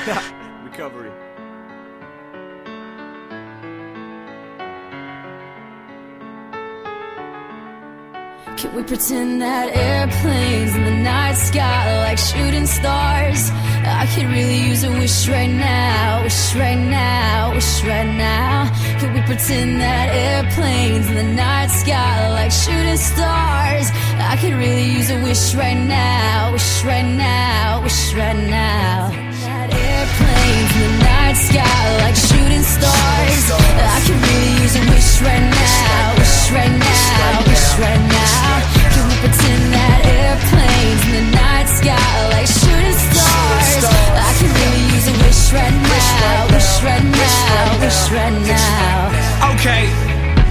Recovery. Can we pretend that airplanes in the night sky are like shooting stars? I could really use a wish right now, wish right now, wish right now. Can we pretend that airplanes in the night sky are like shooting stars? I could really use a wish right now, wish right now, wish right now. That airplanes in the night sky are like shooting stars. I could really use a wish right now, wish right now, wish